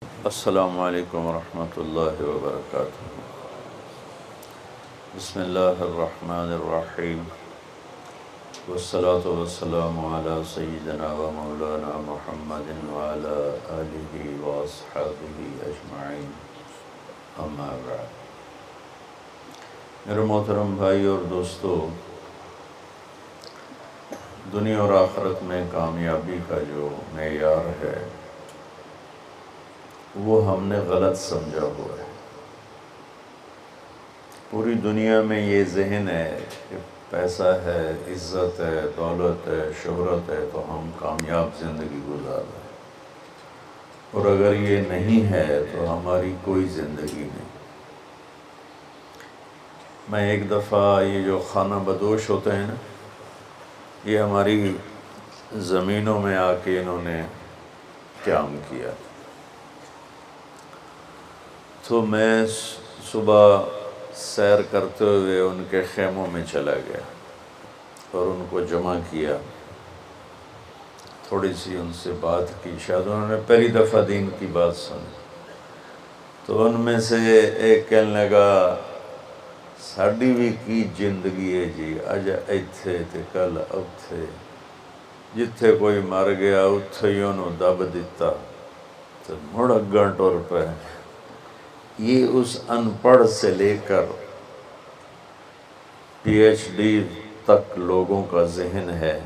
السلام علیکم ورحمۃ اللہ وبرکاتہ۔ بسم اللہ الرحمن الرحیم، والصلاة والسلام علی سیدنا و مولانا محمد وعلی آلہ واصحابہ اجمعین، اما بعد۔ میرے محترم بھائی اور دوستو، دنیا اور آخرت میں کامیابی کا جو معیار ہے وہ ہم نے غلط سمجھا ہوا ہے۔ پوری دنیا میں یہ ذہن ہے کہ پیسہ ہے، عزت ہے، دولت ہے، شہرت ہے تو ہم کامیاب زندگی گزار رہے ہیں، اور اگر یہ نہیں ہے تو ہماری کوئی زندگی نہیں۔ میں ایک دفعہ یہ جو خانہ بدوش ہوتے ہیں نا، یہ ہماری زمینوں میں آ کے انہوں نے قیام کیا، تو میں صبح سیر کرتے ہوئے ان کے خیموں میں چلا گیا اور ان کو جمع کیا، تھوڑی سی ان سے بات کی، شاید انہوں نے پہلی دفعہ دین کی بات سنی، تو ان میں سے ایک کہنے لگا ساڈی بھی کی زندگی ہے جی، اج ایتھے تے کل اوتھے، جتھے کوئی مر گیا اتھے ہی انہوں دب دیتا تو مڑ اگاں ٹر پے۔ یہ اس ان پڑھ سے لے کر پی ایچ ڈی تک لوگوں کا ذہن ہے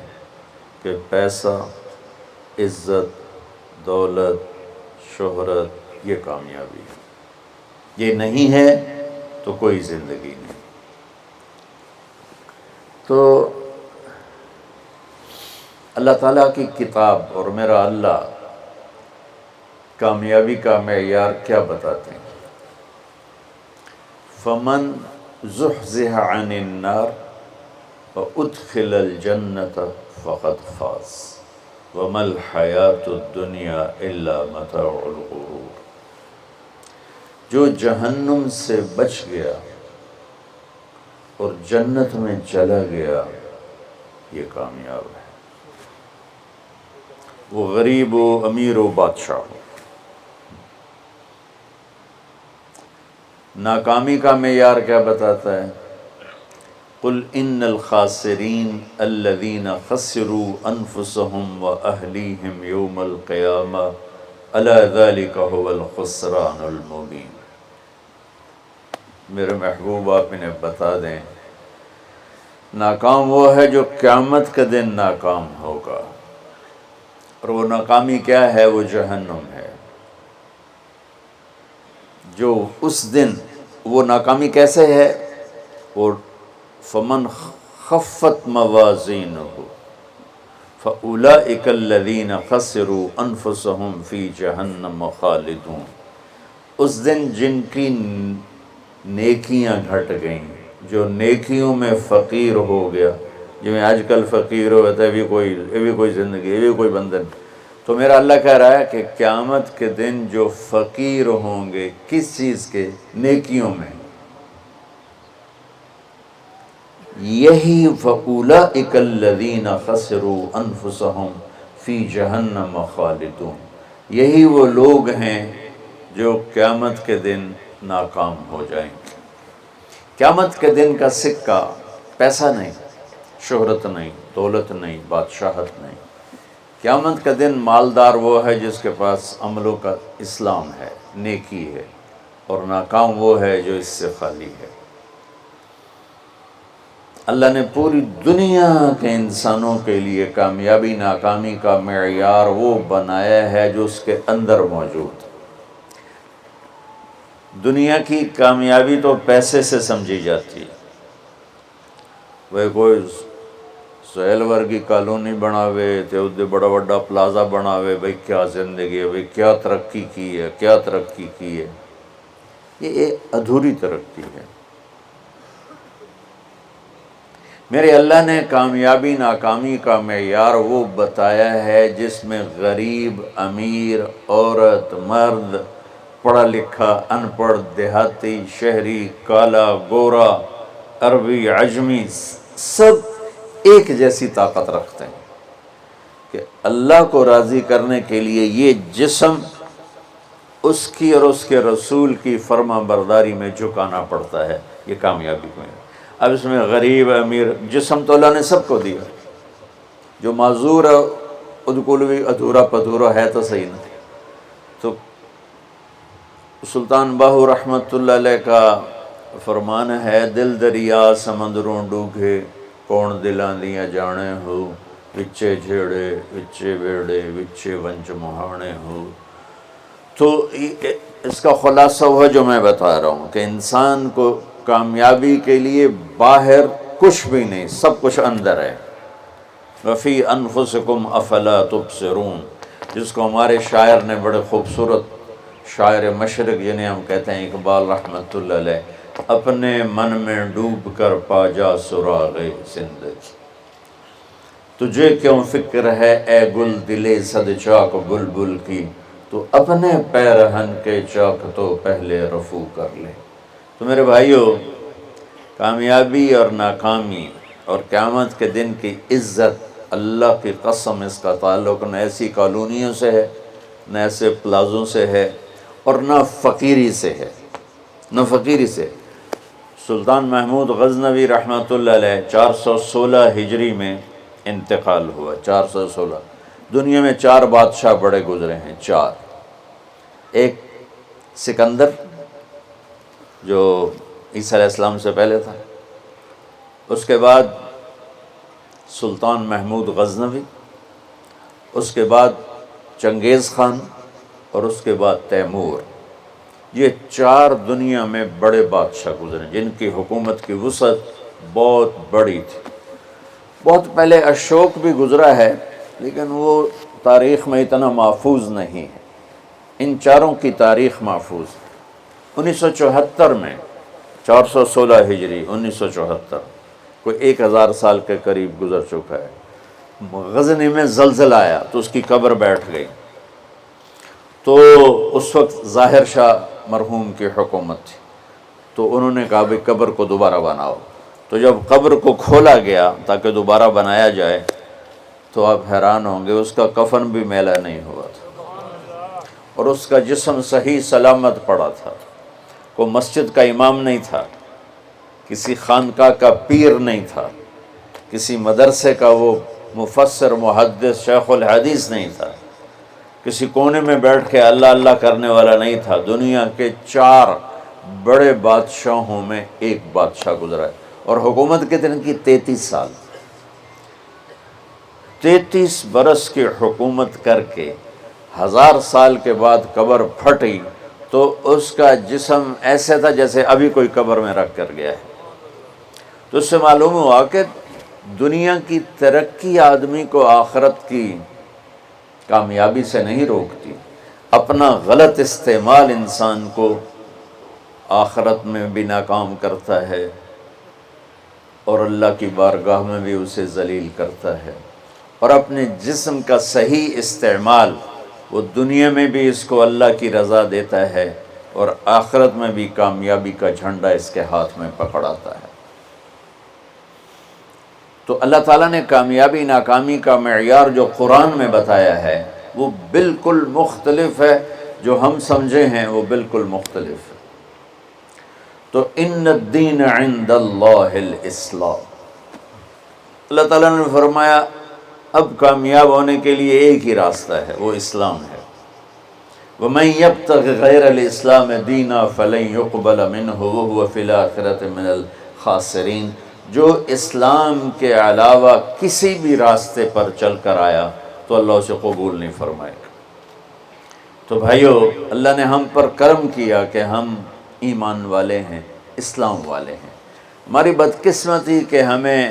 کہ پیسہ، عزت، دولت، شہرت یہ کامیابی ہے، یہ نہیں ہے تو کوئی زندگی نہیں۔ تو اللہ تعالیٰ کی کتاب اور میرا اللہ کامیابی کا معیار کیا بتاتے ہیں؟ فمن زحزح عن النار وادخل الجنة فقد فاز وما الحیاة الدنیا الا متاع الغرور۔ جو جہنم سے بچ گیا اور جنت میں چلا گیا یہ کامیاب ہے، وہ غریب ہو، امیر ہو، بادشاہ ہو۔ ناکامی کا معیار کیا بتاتا ہے؟ قل ان الخاسرین الذین خسروا انفسهم واہلیہم یوم القیامہ الا ذلک هو الخسران المبین۔ میرے محبوب آپ انہیں بتا دیں، ناکام وہ ہے جو قیامت کے دن ناکام ہوگا، اور وہ ناکامی کیا ہے؟ وہ جہنم ہے۔ جو اس دن وہ ناکامی کیسے ہے؟ وہ فمن خفت موازینہ فاولئک الذین خسروا انفسهم فی جہنم خالدون۔ اس دن جن کی نیکیاں گھٹ گئیں، جو نیکیوں میں فقیر ہو گیا، جو میں آج کل فقیر ہو گیا، یہ بھی کوئی زندگی، یہ بھی کوئی بندن، تو میرا اللہ کہہ رہا ہے کہ قیامت کے دن جو فقیر ہوں گے کس چیز کے؟ نیکیوں میں، یہی فَأُولَئِكَ الَّذِينَ خَسِرُوا أَنفُسَهُمْ فِي جَهَنَّمَ خَالِدُونَ۔ یہی وہ لوگ ہیں جو قیامت کے دن ناکام ہو جائیں گے۔ قیامت کے دن کا سکہ پیسہ نہیں، شہرت نہیں، دولت نہیں، بادشاہت نہیں۔ قیامت کا دن مالدار وہ ہے جس کے پاس عملوں کا اسلام ہے، نیکی ہے، اور ناکام وہ ہے جو اس سے خالی ہے۔ اللہ نے پوری دنیا کے انسانوں کے لیے کامیابی ناکامی کا معیار وہ بنایا ہے جو اس کے اندر موجود۔ دنیا کی کامیابی تو پیسے سے سمجھی جاتی ہے، وہ کوئی سہیل ورگی کالونی بناوے تے ادھے بڑا بڑا پلازا بناوے، بھئی کیا زندگی ہے، بھئی کیا ترقی کی ہے، کیا ترقی کی ہے۔ یہ ادھوری ترقی ہے۔ میرے اللہ نے کامیابی ناکامی کا معیار وہ بتایا ہے جس میں غریب، امیر، عورت، مرد، پڑھا لکھا، ان پڑھ، دیہاتی، شہری، کالا، گورا، عربی، عجمی، سب ایک جیسی طاقت رکھتے ہیں کہ اللہ کو راضی کرنے کے لیے یہ جسم اس کی اور اس کے رسول کی فرما برداری میں جھکانا پڑتا ہے، یہ کامیابی کو ہے۔ اب اس میں غریب امیر، جسم تو اللہ نے سب کو دیا، جو معذور ہے ادھکلوی ادھورا پدھورا ہے تو صحیح نہ۔ تو سلطان باہو رحمۃ اللہ علیہ کا فرمان ہے، دل دریا سمندروں ڈوگے، کون دلاں دیاں جانے ہو، وچے جھیڑے وچے بیڑے وچے ونج مہانے ہو۔ تو اس کا خلاصہ ہوا جو میں بتا رہا ہوں کہ انسان کو کامیابی کے لیے باہر کچھ بھی نہیں، سب کچھ اندر ہے۔ وفی انفسکم افلا تبصرون، جس کو ہمارے شاعر نے بڑے خوبصورت، شاعر مشرق جنہیں ہم کہتے ہیں اقبال رحمۃ اللہ علیہ، اپنے من میں ڈوب کر پا جا سراغ زندگی، تجھے کیوں فکر ہے اے گل دلے صد چاک بلبل کی، تو اپنے پیرہن کے چاک تو پہلے رفو کر لے۔ تو میرے بھائیو، کامیابی اور ناکامی اور قیامت کے دن کی عزت، اللہ کی قسم اس کا تعلق نہ ایسی کالونیوں سے ہے، نہ ایسے پلازوں سے ہے، اور نہ فقیری سے ہے، نہ فقیری سے۔ سلطان محمود غزنوی رحمۃ اللہ علیہ 416 ہجری میں انتقال ہوا، 416۔ دنیا میں 4 بادشاہ بڑے گزرے ہیں، 4۔ ایک سکندر جو عیسیٰ علیہ السلام سے پہلے تھا، اس کے بعد سلطان محمود غزنوی، اس کے بعد چنگیز خان، اور اس کے بعد تیمور۔ یہ 4 دنیا میں بڑے بادشاہ گزرے جن کی حکومت کی وسعت بہت بڑی تھی۔ بہت پہلے اشوک بھی گزرا ہے، لیکن وہ تاریخ میں اتنا محفوظ نہیں ہے۔ ان 4 کی تاریخ محفوظ ہے۔ 1974 میں، 416 ہجری 1974، کوئی 1000 سال کے قریب گزر چکا ہے، غزنی میں زلزلہ آیا تو اس کی قبر بیٹھ گئی۔ تو اس وقت ظاہر شاہ مرحوم کی حکومت تھی، تو انہوں نے کہا بھئی قبر کو دوبارہ بناؤ۔ تو جب قبر کو کھولا گیا تاکہ دوبارہ بنایا جائے، تو آپ حیران ہوں گے، اس کا کفن بھی میلا نہیں ہوا تھا، اور اس کا جسم صحیح سلامت پڑا تھا۔ کوئی مسجد کا امام نہیں تھا، کسی خانقاہ کا پیر نہیں تھا، کسی مدرسے کا وہ مفسر محدث شیخ الحدیث نہیں تھا، کسی کونے میں بیٹھ کے اللہ اللہ کرنے والا نہیں تھا۔ دنیا کے 4 بڑے بادشاہوں میں ایک بادشاہ گزرا ہے، اور حکومت کتنے کی؟ 33 سال۔ 33 برس کی حکومت کر کے 1000 سال کے بعد قبر پھٹی تو اس کا جسم ایسے تھا جیسے ابھی کوئی قبر میں رکھ کر گیا ہے۔ تو اس سے معلوم ہوا کہ دنیا کی ترقی آدمی کو آخرت کی کامیابی سے نہیں روکتی، اپنا غلط استعمال انسان کو آخرت میں بھی ناکام کرتا ہے، اور اللہ کی بارگاہ میں بھی اسے ذلیل کرتا ہے۔ اور اپنے جسم کا صحیح استعمال، وہ دنیا میں بھی اس کو اللہ کی رضا دیتا ہے، اور آخرت میں بھی کامیابی کا جھنڈا اس کے ہاتھ میں پکڑاتا ہے۔ تو اللہ تعالیٰ نے کامیابی ناکامی کا معیار جو قرآن میں بتایا ہے وہ بالکل مختلف ہے، جو ہم سمجھے ہیں وہ بالکل مختلف ہے۔ تو ان الدین عند اللہ الاسلام، اللہ تعالیٰ نے فرمایا اب کامیاب ہونے کے لیے ایک ہی راستہ ہے، وہ اسلام ہے۔ وَمَن يَبْتَغِ غَيْرَ الْإِسْلَامِ دِينًا فَلَن يُقْبَلَ مِنْهُ وَهُوَ فِي الْآخِرَةِ مِنَ الْخَاسِرِينَ، جو اسلام کے علاوہ کسی بھی راستے پر چل کر آیا تو اللہ اسے قبول نہیں فرمائے گا۔ تو بھائیو، اللہ نے ہم پر کرم کیا کہ ہم ایمان والے ہیں، اسلام والے ہیں۔ ہماری بدقسمتی کہ ہمیں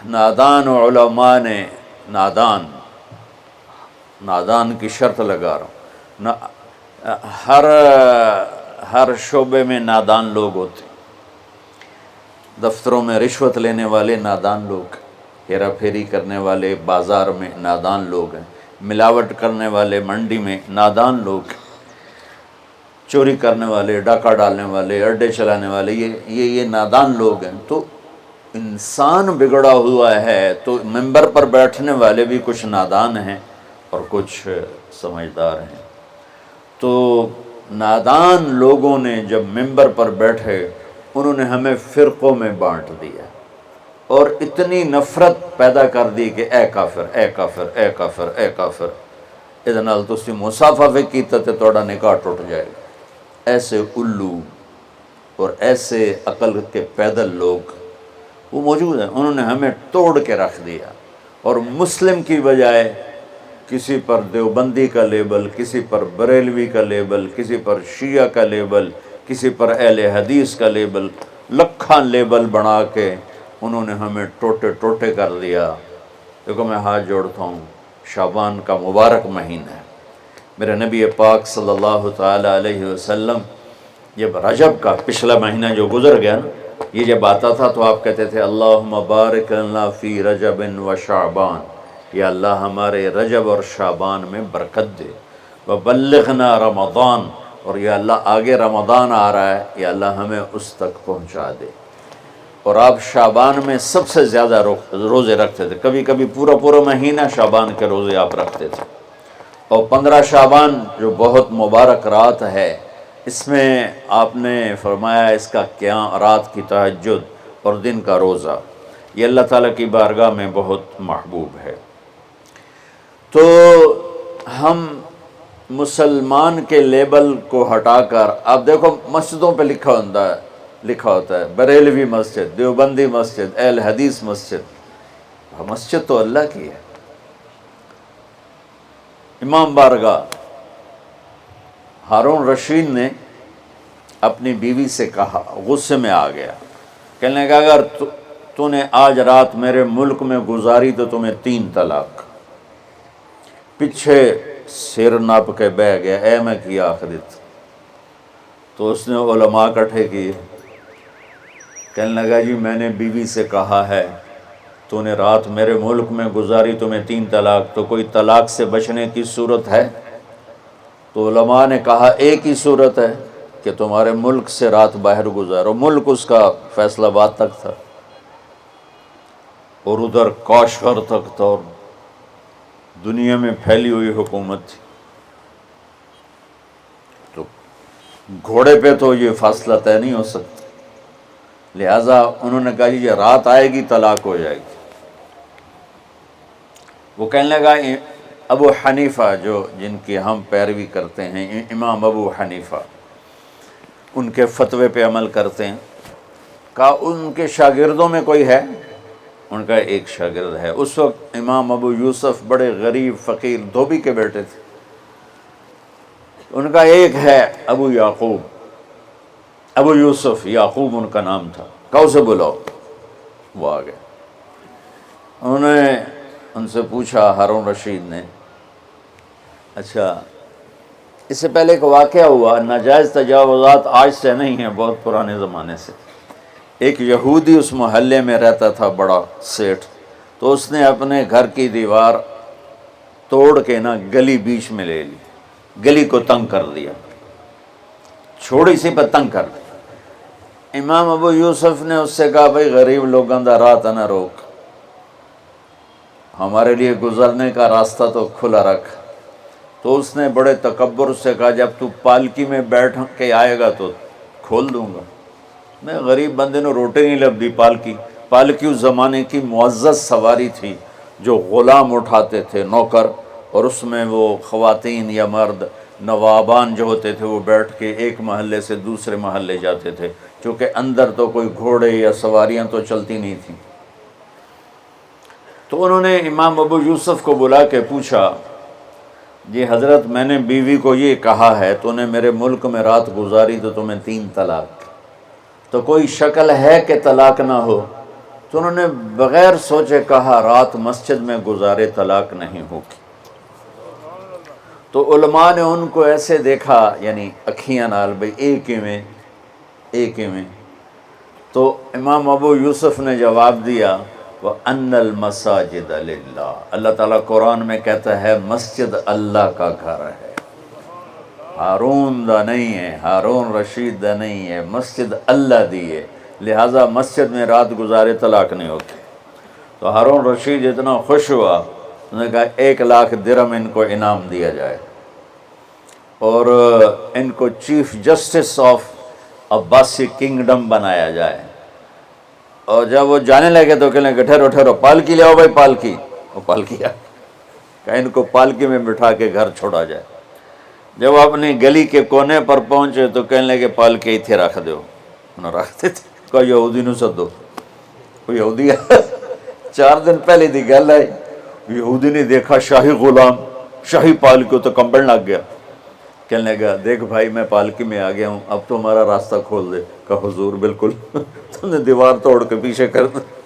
نادان علماء نے، نادان کی شرط لگا رہا ہوں، ہر شعبے میں نادان لوگ ہوتے، دفتروں میں رشوت لینے والے نادان لوگ، ہیرا پھیری کرنے والے بازار میں نادان لوگ ہیں، ملاوٹ کرنے والے منڈی میں نادان لوگ، چوری کرنے والے، ڈاکہ ڈالنے والے، اڈے چلانے والے، یہ نادان لوگ ہیں۔ تو انسان بگڑا ہوا ہے تو ممبر پر بیٹھنے والے بھی کچھ نادان ہیں، اور کچھ سمجھدار ہیں۔ تو نادان لوگوں نے جب ممبر پر بیٹھے انہوں نے ہمیں فرقوں میں بانٹ دیا اور اتنی نفرت پیدا کر دی کہ اے کافر اے کافر اے کافر اے کافر، ادھر نال تسی مسافہ بھی کیتا تے توڑا نکاح ٹوٹ جائے گا۔ ایسے الو اور ایسے عقل کے پیدل لوگ وہ موجود ہیں، انہوں نے ہمیں توڑ کے رکھ دیا، اور مسلم کی بجائے کسی پر دیوبندی کا لیبل، کسی پر بریلوی کا لیبل، کسی پر شیعہ کا لیبل، کسی پر اہل حدیث کا لیبل، لکھاں لیبل بنا کے انہوں نے ہمیں ٹوٹے ٹوٹے کر دیا۔ دیکھو میں ہاتھ جوڑتا ہوں، شعبان کا مبارک مہینہ ہے، میرے نبی پاک صلی اللہ تعالیٰ علیہ وسلم جب رجب کا پچھلا مہینہ جو گزر گیا نا، یہ جب آتا تھا تو آپ کہتے تھے اللہم بارک لنا فی رجب و شعبان، یا اللہ ہمارے رجب اور شعبان میں برکت دے، وبلغنا رمضان، اور یا اللہ آگے رمضان آ رہا ہے، یا اللہ ہمیں اس تک پہنچا دے۔ اور آپ شعبان میں سب سے زیادہ روزے رکھتے تھے، کبھی کبھی پورا مہینہ شعبان کے روزے آپ رکھتے تھے۔ اور 15 شعبان جو بہت مبارک رات ہے، اس میں آپ نے فرمایا اس کا قیام، رات کی تہجد اور دن کا روزہ، یہ اللہ تعالیٰ کی بارگاہ میں بہت محبوب ہے۔ تو ہم مسلمان کے لیبل کو ہٹا کر، آپ دیکھو مسجدوں پہ لکھا ہوتا ہے بریلوی مسجد، دیوبندی مسجد، اہل حدیث مسجد۔ مسجد تو اللہ کی ہے۔ امام بارگاہ ہارون رشید نے اپنی بیوی سے کہا، غصے میں آ گیا، کہنے لگا اگر تو نے آج رات میرے ملک میں گزاری تو تمہیں 3 طلاق۔ پیچھے سر ناپ کے بہ گیا، اے میں کیا آخرت۔ تو اس نے علماء اکٹھے کیے، کہنے لگا جی میں نے بیوی سے کہا ہے تو نے رات میرے ملک میں گزاری تمہیں 3 طلاق، تو کوئی طلاق سے بچنے کی صورت ہے؟ تو علماء نے کہا ایک ہی صورت ہے کہ تمہارے ملک سے رات باہر گزارو۔ ملک اس کا فیصل آباد تک تھا اور ادھر کاشغر تک تھا، اور دنیا میں پھیلی ہوئی حکومت تھی، تو گھوڑے پہ تو یہ فاصلہ طے نہیں ہو سکتا، لہٰذا انہوں نے کہا یہ رات آئے گی طلاق ہو جائے گی۔ وہ کہنے لگا ابو حنیفہ جو جن کی ہم پیروی کرتے ہیں، امام ابو حنیفہ، ان کے فتوے پہ عمل کرتے ہیں، کہا ان کے شاگردوں میں کوئی ہے؟ ان کا ایک شاگرد ہے۔ اس وقت امام ابو یوسف بڑے غریب فقیر دھوبی کے بیٹے تھے، ان کا ایک ہے ابو یعقوب، ابو یوسف یعقوب ان کا نام تھا، کہو سے بلاؤ۔ وہ آ گئے، انہوں نے ان سے پوچھا، ہارون رشید نے، اچھا اس سے پہلے ایک واقعہ ہوا، ناجائز تجاوزات آج سے نہیں ہیں، بہت پرانے زمانے سے۔ ایک یہودی اس محلے میں رہتا تھا، بڑا سیٹھ، تو اس نے اپنے گھر کی دیوار توڑ کے نا گلی بیچ میں لے لی، گلی کو تنگ کر دیا، چھوڑی سی پر تنگ کر دیا۔ امام ابو یوسف نے اس سے کہا بھائی غریب لوگوں دا راہ نہ روک، ہمارے لیے گزرنے کا راستہ تو کھلا رکھ۔ تو اس نے بڑے تکبر سے کہا جب تو پالکی میں بیٹھ کے آئے گا تو کھول دوں گا۔ میں غریب بندے نے روٹی نہیں لبھی۔ پالکی اس زمانے کی معزز سواری تھی جو غلام اٹھاتے تھے، نوکر، اور اس میں وہ خواتین یا مرد نوابان جو ہوتے تھے وہ بیٹھ کے ایک محلے سے دوسرے محلے جاتے تھے، چونکہ اندر تو کوئی گھوڑے یا سواریاں تو چلتی نہیں تھیں۔ تو انہوں نے امام ابو یوسف کو بلا کے پوچھا، جی حضرت میں نے بیوی کو یہ کہا ہے تو نے میرے ملک میں رات گزاری تو تمہیں 3 طلاق، تو کوئی شکل ہے کہ طلاق نہ ہو؟ تو انہوں نے بغیر سوچے کہا رات مسجد میں گزارے طلاق نہیں ہوگی۔ تو علماء نے ان کو ایسے دیکھا، یعنی اکھیاں نال، بھئی ایک ہی میں۔ تو امام ابو یوسف نے جواب دیا وَأَنَّ الْمَسَاجِدَ لِلَّهِ، اللہ تعالیٰ قرآن میں کہتا ہے مسجد اللہ کا گھر ہے، ہارون دا نہیں ہے، ہارون رشید دا نہیں ہے، مسجد اللہ دی ہے، لہٰذا مسجد میں رات گزارے طلاق نہیں ہوتی۔ تو ہارون رشید اتنا خوش ہوا انہوں نے کہا 1,00,000 درہم ان کو انعام دیا جائے اور ان کو chief justice of Abbasi kingdom بنایا جائے۔ اور جب وہ جانے لگے تو کہنے لگے ٹھہرو ٹھہرو، پالکی لے آؤ بھائی، پالکی۔ وہ پالکی آ، کہ ان کو پالکی میں بٹھا کے گھر چھوڑا جائے۔ جب وہ اپنی گلی کے کونے پر پہنچے تو کہنے لگے پالکی اتھے رکھ دو، انہوں رکھتے تھے۔ کہا یہودی نو سدو، وہ یہودی 4 دن پہلے دی گل ہے، یہودی نے دیکھا شاہی غلام، شاہی پالکی تو کمبل لگ گیا۔ کہنے لگا دیکھ بھائی میں پالکی میں آ گیا ہوں، اب تو ہمارا راستہ کھول دے۔ کہا حضور بالکل، تم نے دیوار توڑ کے پیچھے کر دیا۔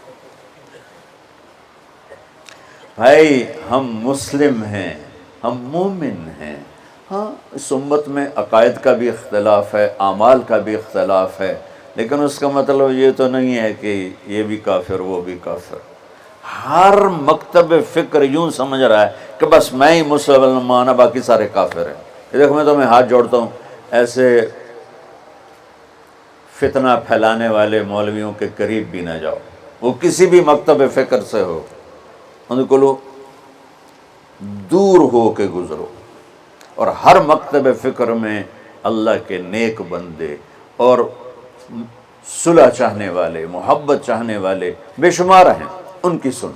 بھائی ہم مسلم ہیں، ہم مومن ہیں۔ ہاں اس امت میں عقائد کا بھی اختلاف ہے، اعمال کا بھی اختلاف ہے، لیکن اس کا مطلب یہ تو نہیں ہے کہ یہ بھی کافر وہ بھی کافر۔ ہر مکتب فکر یوں سمجھ رہا ہے کہ بس میں ہی مسلمان ہوں، باقی سارے کافر ہیں۔ یہ دیکھو میں تمہیں ہاتھ جوڑتا ہوں، ایسے فتنہ پھیلانے والے مولویوں کے قریب بھی نہ جاؤ، وہ کسی بھی مکتب فکر سے ہو، ان کو لو دور ہو کے گزرو۔ اور ہر مکتب فکر میں اللہ کے نیک بندے اور صلح چاہنے والے، محبت چاہنے والے بے شمار ہیں، ان کی سن۔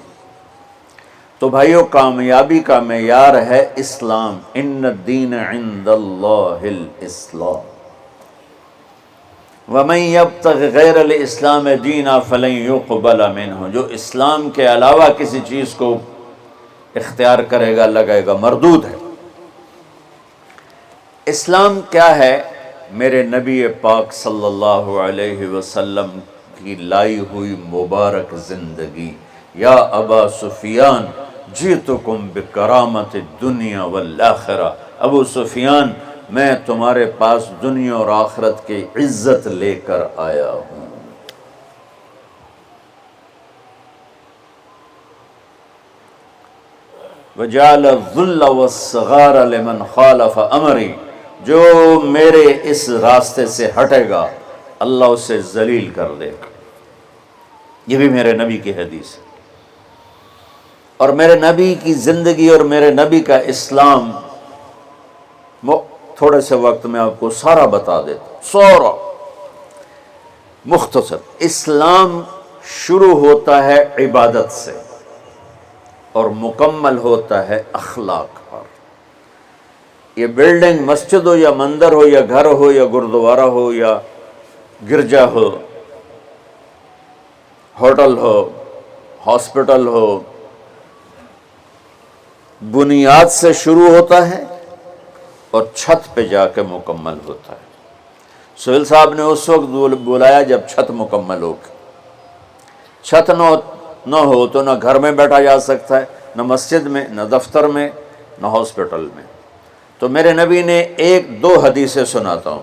تو بھائیو کامیابی کا معیار ہے اسلام، ان الدین عند اللہ الاسلام، وَمَن يَبْتَغِ غَيْرَ الْإِسْلَامِ دِينًا فَلَن يُقْبَلَ مِنْهُ، جو اسلام کے علاوہ کسی چیز کو اختیار کرے گا لگائے گا مردود ہے۔ اسلام کیا ہے؟ میرے نبی پاک صلی اللہ علیہ وسلم کی لائی ہوئی مبارک زندگی۔ یا ابا سفیان جئتکم بکرامت الدنیا والآخرہ، ابو سفیان میں تمہارے پاس دنیا اور آخرت کی عزت لے کر آیا ہوں۔ وَجَعَلَ الذُّلَّ وَالصِّغَارَ لِمَنْ خَالَفَ أَمْرِي، جو میرے اس راستے سے ہٹے گا اللہ اسے ذلیل کر دے گا۔ یہ بھی میرے نبی کی حدیث ہے، اور میرے نبی کی زندگی اور میرے نبی کا اسلام تھوڑے سے وقت میں آپ کو سارا بتا دیتا ہوں، سارا مختصر۔ اسلام شروع ہوتا ہے عبادت سے اور مکمل ہوتا ہے اخلاق پر۔ یہ بلڈنگ مسجد ہو یا مندر ہو یا گھر ہو یا گردوارہ ہو یا گرجا ہو، ہوٹل ہو، ہاسپٹل ہو، بنیاد سے شروع ہوتا ہے اور چھت پہ جا کے مکمل ہوتا ہے۔ سہیل صاحب نے اس وقت بلایا جب چھت مکمل ہو گئی۔ چھت نہ ہو تو نہ گھر میں بیٹھا جا سکتا ہے، نہ مسجد میں، نہ دفتر میں، نہ ہاسپٹل میں۔ تو میرے نبی نے 1-2 حدیثیں سناتا ہوں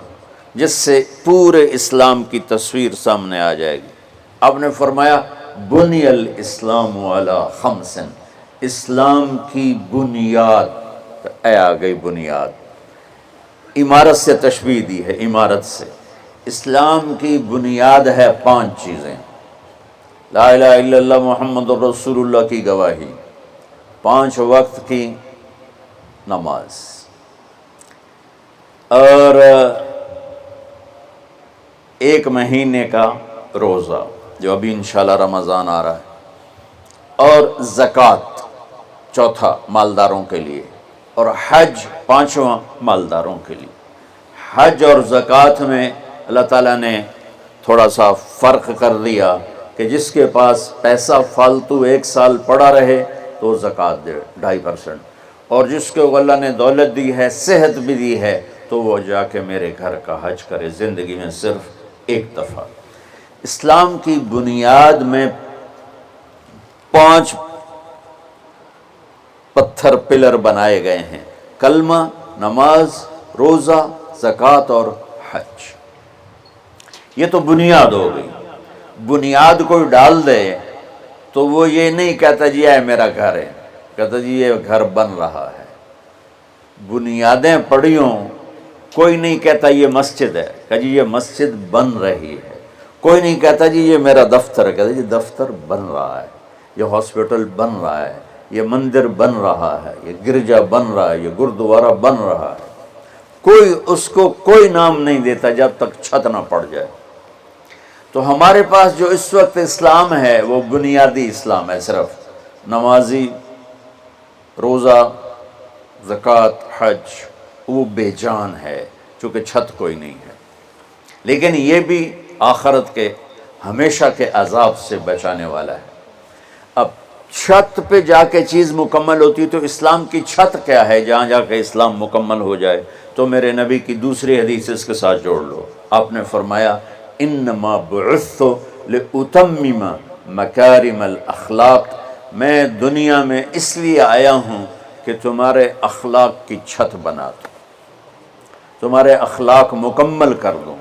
جس سے پورے اسلام کی تصویر سامنے آ جائے گی۔ آپ نے فرمایا بنی الاسلام علی 5، اسلام کی بنیاد، اے آ گئی بنیاد، عمارت سے تشبیہ دی ہے، عمارت سے۔ اسلام کی بنیاد ہے 5 چیزیں، لا الہ الا اللہ محمد رسول اللہ کی گواہی، 5 وقت کی نماز، اور 1 مہینے کا روزہ جو ابھی انشاءاللہ رمضان آ رہا ہے، اور زکوٰۃ 4 مالداروں کے لیے، اور حج 5واں مالداروں کے لیے۔ حج اور زکوٰۃ میں اللہ تعالیٰ نے تھوڑا سا فرق کر دیا کہ جس کے پاس پیسہ فالتو 1 سال پڑا رہے تو وہ زکوٰۃ دے 2.5%، اور جس کو اللہ نے دولت دی ہے، صحت بھی دی ہے، تو وہ جا کے میرے گھر کا حج کرے زندگی میں صرف 1 دفعہ۔ اسلام کی بنیاد میں 5 پتھر پلر بنائے گئے ہیں، کلمہ، نماز، روزہ، زکوٰۃ اور حج۔ یہ تو بنیاد ہو گئی۔ بنیاد کوئی ڈال دے تو وہ یہ نہیں کہتا جی اے میرا گھر ہے، کہتا جی یہ گھر بن رہا ہے۔ بنیادیں پڑی ہوں، کوئی نہیں کہتا یہ مسجد ہے، کہ جی یہ مسجد بن رہی ہے۔ کوئی نہیں کہتا جی یہ میرا دفتر ہے، کہتا جی دفتر بن رہا ہے، یہ ہاسپٹل بن رہا ہے، یہ مندر بن رہا ہے، یہ گرجا بن رہا ہے، یہ گردوارہ بن رہا ہے، کوئی اس کو کوئی نام نہیں دیتا جب تک چھت نہ پڑ جائے۔ تو ہمارے پاس جو اس وقت اسلام ہے وہ بنیادی اسلام ہے، صرف نمازی، روزہ، زکوٰۃ، حج، وہ بے جان ہے چونکہ چھت کوئی نہیں ہے۔ لیکن یہ بھی آخرت کے ہمیشہ کے عذاب سے بچانے والا ہے۔ اب چھت پہ جا کے چیز مکمل ہوتی تو اسلام کی چھت کیا ہے جہاں جا کے اسلام مکمل ہو جائے؟ تو میرے نبی کی دوسری حدیث اس کے ساتھ جوڑ لو۔ آپ نے فرمایا انما بعثت لاتمم مکارم الاخلاق، میں دنیا میں اس لیے آیا ہوں کہ تمہارے اخلاق کی چھت بنا دوں، تمہارے اخلاق مکمل کر دوں۔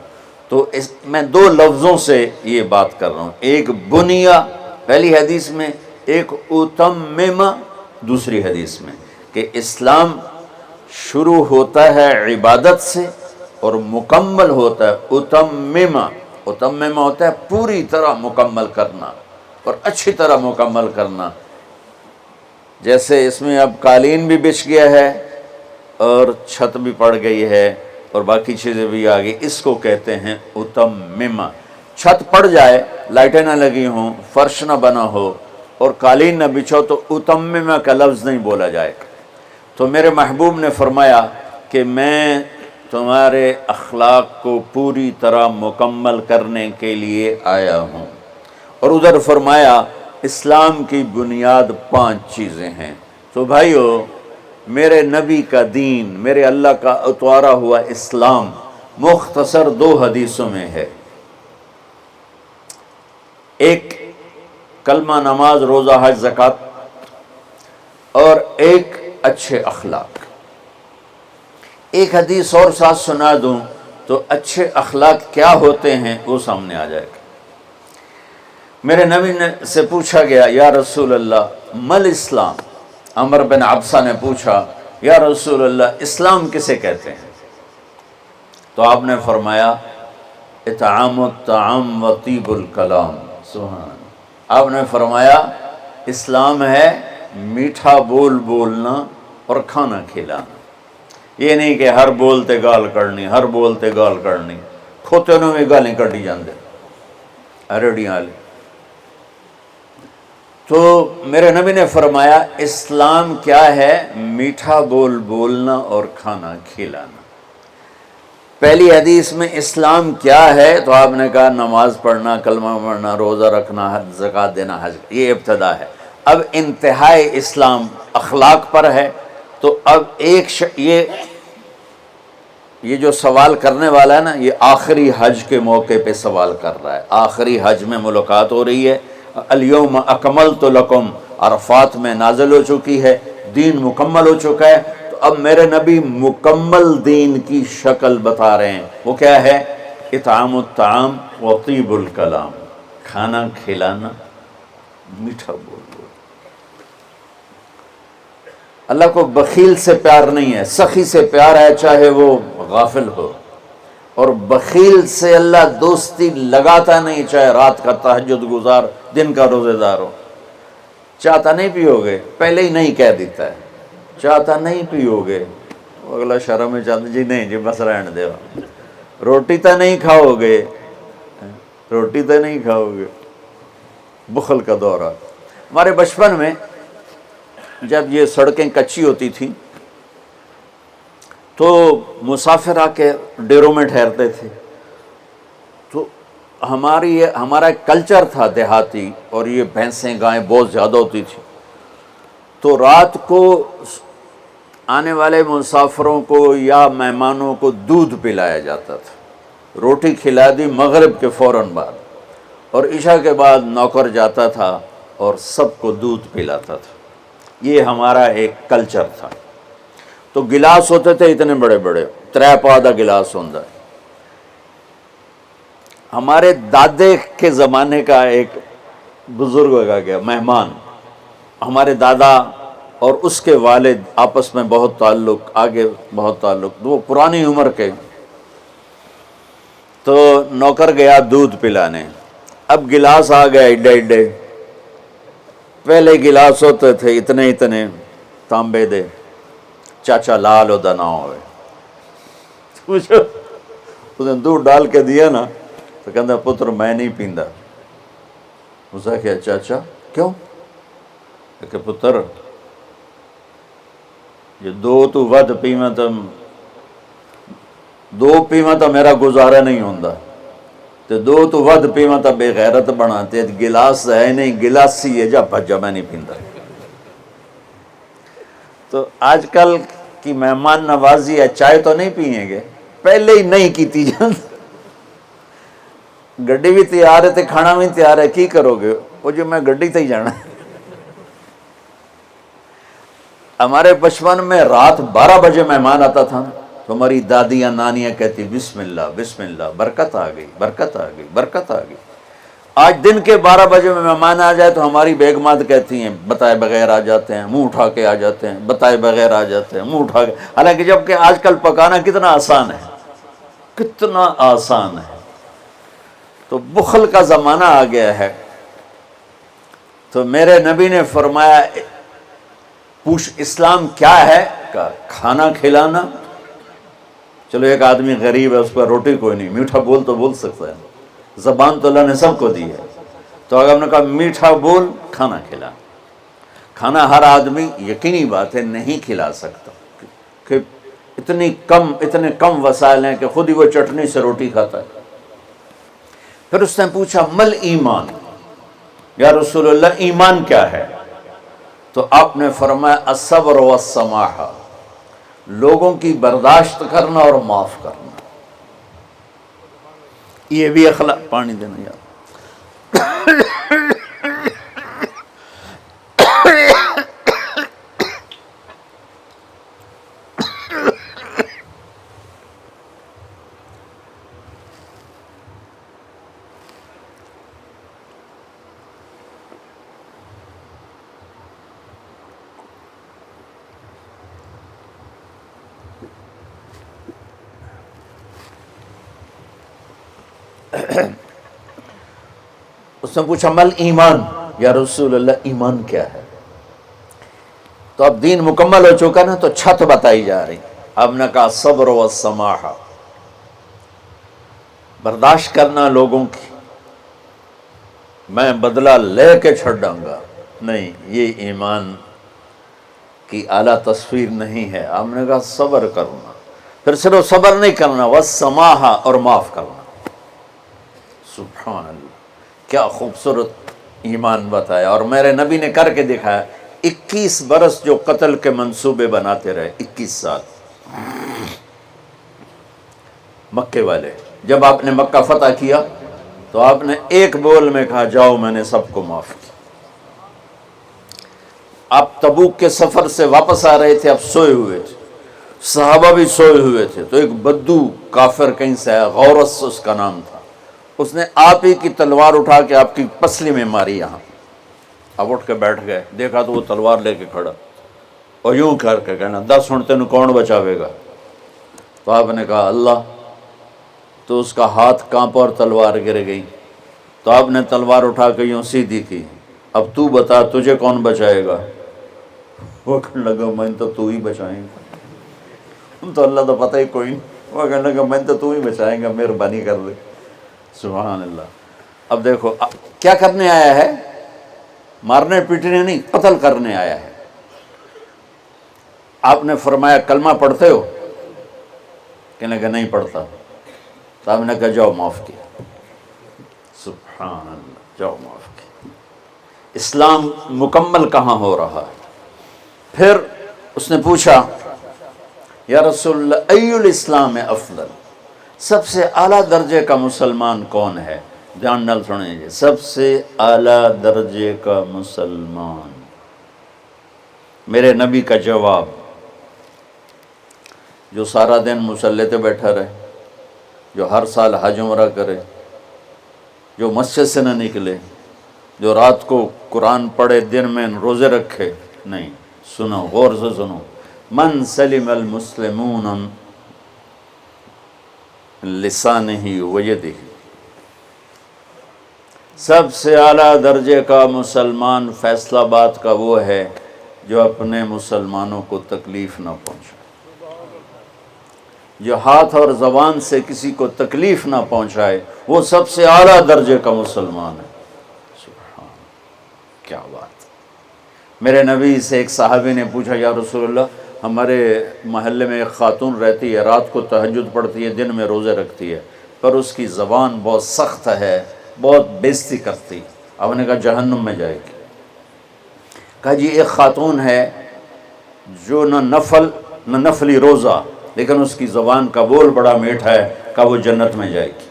تو میں دو لفظوں سے یہ بات کر رہا ہوں، ایک بنیا پہلی حدیث میں، ایک اتمم دوسری حدیث میں، کہ اسلام شروع ہوتا ہے عبادت سے اور مکمل ہوتا ہے اتمم۔ اتمم ہوتا ہے پوری طرح مکمل کرنا اور اچھی طرح مکمل کرنا۔ جیسے اس میں اب قالین بھی بچھ گیا ہے اور چھت بھی پڑ گئی ہے اور باقی چیزیں بھی آ گئی، اس کو کہتے ہیں اتمم۔ چھت پڑ جائے، لائٹیں نہ لگی ہوں، فرش نہ بنا ہو اور قالین نہ بچھو تو اتمم کا لفظ نہیں بولا جائے۔ تو میرے محبوب نے فرمایا کہ میں تمہارے اخلاق کو پوری طرح مکمل کرنے کے لیے آیا ہوں۔ اور ادھر فرمایا اسلام کی بنیاد 5 چیزیں ہیں۔ تو بھائیو، میرے نبی کا دین، میرے اللہ کا اتوارا ہوا اسلام مختصر 2 حدیثوں میں ہے، ایک کلمہ، نماز، روزہ، حج، زکوٰۃ، اور ایک اچھے اخلاق۔ ایک حدیث اور ساتھ سنا دوں تو اچھے اخلاق کیا ہوتے ہیں وہ سامنے آ جائے گا۔ میرے نبی سے پوچھا گیا یا رسول اللہ مل اسلام، عمر بن عبسہ نے پوچھا یا رسول اللہ اسلام کسے کہتے ہیں؟ تو آپ نے فرمایا اطعام الطعام و طیب الکلام۔ سبحان، آپ نے فرمایا اسلام ہے میٹھا بول بولنا اور کھانا کھلانا۔ یہ نہیں کہ ہر بولتے گال کرنی، ہر بولتے گال کرنی، کھوتے نوں بھی گالیں کٹی جاندے ریڑیاں والے۔ تو میرے نبی نے فرمایا اسلام کیا ہے؟ میٹھا بول بولنا اور کھانا کھلانا۔ پہلی حدیث میں اسلام کیا ہے تو آپ نے کہا نماز پڑھنا، کلمہ پڑھنا، روزہ رکھنا، حج، زکوٰۃ دینا، حج، یہ ابتدا ہے۔ اب انتہائی اسلام اخلاق پر ہے۔ تو اب یہ جو سوال کرنے والا ہے نا، یہ آخری حج کے موقع پہ سوال کر رہا ہے۔ آخری حج میں ملاقات ہو رہی ہے، الیوم اکملت لکم عرفات میں نازل ہو چکی ہے، دین مکمل ہو چکا ہے۔ تو اب میرے نبی مکمل دین کی شکل بتا رہے ہیں، وہ کیا ہے؟ اطعام الطعام و طیب الکلام، کھانا کھلانا، میٹھا بول۔ اللہ کو بخیل سے پیار نہیں ہے، سخی سے پیار ہے، چاہے وہ غافل ہو۔ اور بخیل سے اللہ دوستی لگاتا نہیں، چاہے رات کا تہجد گزار، دن کا روزے دار ہو۔ چاہتا نہیں پیو گے، پہلے ہی نہیں کہہ دیتا ہے، چاہتا نہیں پیو گے، اگلا شرم میں چاہتا جی نہیں جی بس رہن دے، روٹی تو نہیں کھاؤ گے، روٹی تو نہیں کھاؤ گے، بخل کا دورہ۔ ہمارے بچپن میں جب یہ سڑکیں کچی ہوتی تھیں تو مسافر آ کے ڈیروں میں ٹھہرتے تھے۔ تو ہمارا ایک کلچر تھا دیہاتی، اور یہ بھینسیں گائیں بہت زیادہ ہوتی تھی۔ تو رات کو آنے والے مسافروں کو یا مہمانوں کو دودھ پلایا جاتا تھا، روٹی کھلا دی مغرب کے فوراً بعد، اور عشاء کے بعد نوکر جاتا تھا اور سب کو دودھ پلاتا تھا۔ یہ ہمارا ایک کلچر تھا۔ تو گلاس ہوتے تھے اتنے بڑے بڑے، 3 پا دا گلاس ہوتا ہے۔ ہمارے دادے کے زمانے کا ایک بزرگ ہوگا گیا مہمان، ہمارے دادا اور اس کے والد آپس میں بہت تعلق، آگے بہت تعلق، وہ پرانی عمر کے۔ تو نوکر گیا دودھ پلانے، اب گلاس آ گیا ایڈے ایڈے، پہلے گلاس ہوتے تھے اتنے اتنے تانبے دے، چاچا لال ہوتا نہ ہوئے، اس نے دودھ ڈال کے دیا نا تو کہتا پتر میں نہیں پیندا۔ اس نے کہا چاچا کیوں؟ کہ پتر یہ دو تو ود پیواں تو دو پیواں تو میرا گزارا نہیں ہوندا، تے دو تو ود پیواں تو بے غیرت بنا، تے گلاس ہے نہیں گلاسی ہے، جا بھجا میں نہیں پیندا۔ تو آج کل کی مہمان نوازی ہے، چائے تو نہیں پئیں گے، پہلے ہی نہیں کیتی جاندی، گڈی بھی تیار ہے تے کھانا بھی تیار ہے، کی کرو گے؟ وہ جو میں گڈی تے ہی جانا ہے۔ ہمارے بچپن میں رات 12 بجے مہمان آتا تھا تو ہماری دادیاں نانیاں کہتی بسم اللہ بسم اللہ، برکت آ گئی برکت آ گئی برکت آ گئی۔ آج دن کے 12 بجے میں مہمان آ جائے تو ہماری بیگمات کہتی ہیں بتائے بغیر آ جاتے ہیں، منہ اٹھا کے آ جاتے ہیں، بتائے بغیر آ جاتے ہیں، منہ اٹھا کے، حالانکہ جب کہ آج کل پکانا کتنا آسان ہے، کتنا آسان ہے۔ تو بخل کا زمانہ آ گیا ہے۔ تو میرے نبی نے فرمایا پوچھ اسلام کیا ہے؟ کہا کھانا کھلانا۔ چلو ایک آدمی غریب ہے، اس پر روٹی کوئی نہیں، میٹھا بول تو بول سکتا ہے، زبان تو اللہ نے سب کو دی ہے، تو اگر ہم نے کہا میٹھا بول، کھانا کھلا۔ کھانا ہر آدمی یقینی بات ہے نہیں کھلا سکتا، کہ اتنے کم وسائل ہیں کہ خود ہی وہ چٹنی سے روٹی کھاتا ہے۔ پھر اس نے پوچھا مل ایمان، یا رسول اللہ ایمان کیا ہے؟ تو آپ نے فرمایا الصبر والسماحہ، لوگوں کی برداشت کرنا اور معاف کرنا۔ یہ بھی اخلاق، پانی دینا یار۔ اس نے پوچھا مل ایمان، یا رسول اللہ ایمان کیا ہے؟ تو اب دین مکمل ہو چکا نا، تو چھت بتائی جا رہی۔ اب نے کہا صبر و سماحہ، برداشت کرنا لوگوں کی، میں بدلہ لے کے چھڑوں گا نہیں، یہ ایمان کی اعلیٰ تصویر نہیں ہے۔ آپ نے کہا صبر کرنا، پھر صرف صبر نہیں کرنا، والسماحہ، اور معاف کرنا۔ سبحان اللہ، کیا خوبصورت ایمان بتایا، اور میرے نبی نے کر کے دکھایا۔ 21 برس جو قتل کے منصوبے بناتے رہے، 21 سال مکے والے، جب آپ نے مکہ فتح کیا تو آپ نے ایک بول میں کہا جاؤ میں نے سب کو معاف کیا۔ آپ تبوک کے سفر سے واپس آ رہے تھے، آپ سوئے ہوئے تھے، صحابہ بھی سوئے ہوئے تھے، تو ایک بدو کافر کہیں سے آیا، غورس اس کا نام تھا، اس نے آپ ہی کی تلوار اٹھا کے آپ کی پسلی میں ماری یہاں۔ اب اٹھ کے بیٹھ گئے، دیکھا تو وہ تلوار لے کے کھڑا، اور یوں کر کے کہنا 10 ہن تینوں کون بچاوے گا؟ تو آپ نے کہا اللہ۔ تو اس کا ہاتھ کانپا اور تلوار گر گئی، تو آپ نے تلوار اٹھا کے یوں سیدھی کی، اب تو بتا تجھے کون بچائے گا؟ وہ کہنے لگا میں تو ہی بچائیں گا، تو اللہ تو پتہ ہی کوئی نہیں، وہ کہنے لگا میں تو ہی بچائیں گا، مہربانی کر دے۔ سبحان اللہ۔ اب دیکھو کیا کرنے آیا ہے، مارنے پیٹنے نہیں، قتل کرنے آیا ہے۔ آپ نے فرمایا کلمہ پڑھتے ہو؟ کہنے لگا نہیں پڑھتا۔ تو آپ نے کہا جاؤ معاف کیا۔ سبحان اللہ، جاؤ معاف کیا۔ اسلام مکمل کہاں ہو رہا ہے؟ پھر اس نے پوچھا یا رسول اللہ ای الاسلام افضل، سب سے اعلیٰ درجے کا مسلمان کون ہے؟ دھیان نال سنیں جی، سب سے اعلیٰ درجے کا مسلمان، میرے نبی کا جواب، جو سارا دن مصلی پہ بیٹھا رہے، جو ہر سال حج عمرہ کرے، جو مسجد سے نہ نکلے، جو رات کو قرآن پڑھے، دن میں روزے رکھے، نہیں، سنو غور سے سنو، من سلم المسلمون لسانہ ویدہ، سب سے اعلیٰ درجے کا مسلمان فیصل آباد کا وہ ہے جو اپنے مسلمانوں کو تکلیف نہ پہنچائے، جو ہاتھ اور زبان سے کسی کو تکلیف نہ پہنچائے، وہ سب سے اعلیٰ درجے کا مسلمان ہے۔ سبحان، کیا بات! میرے نبی سے ایک صحابی نے پوچھا، یا رسول اللہ، ہمارے محلے میں ایک خاتون رہتی ہے، رات کو تہجد پڑھتی ہے، دن میں روزے رکھتی ہے، پر اس کی زبان بہت سخت ہے، بہت بےزتی کرتی۔ آپ نے کہا جہنم میں جائے گی۔ کہا جی ایک خاتون ہے جو نہ نفلی روزہ، لیکن اس کی زبان کا بول بڑا میٹھا ہے، کہا وہ جنت میں جائے گی۔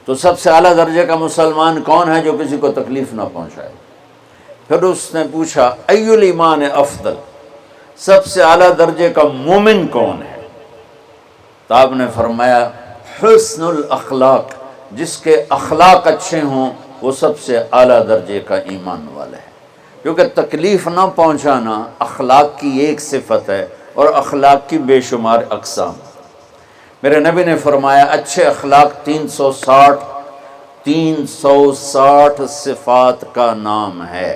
تو سب سے اعلیٰ درجے کا مسلمان کون ہے؟ جو کسی کو تکلیف نہ پہنچائے۔ پھر اس نے پوچھا ای الایمان افضل، سب سے اعلیٰ درجے کا مومن کون ہے؟ تو آپ نے فرمایا حسن الاخلاق، جس کے اخلاق اچھے ہوں وہ سب سے اعلیٰ درجے کا ایمان والا ہے، کیونکہ تکلیف نہ پہنچانا اخلاق کی ایک صفت ہے، اور اخلاق کی بے شمار اقسام۔ میرے نبی نے فرمایا اچھے اخلاق 360 صفات کا نام ہے،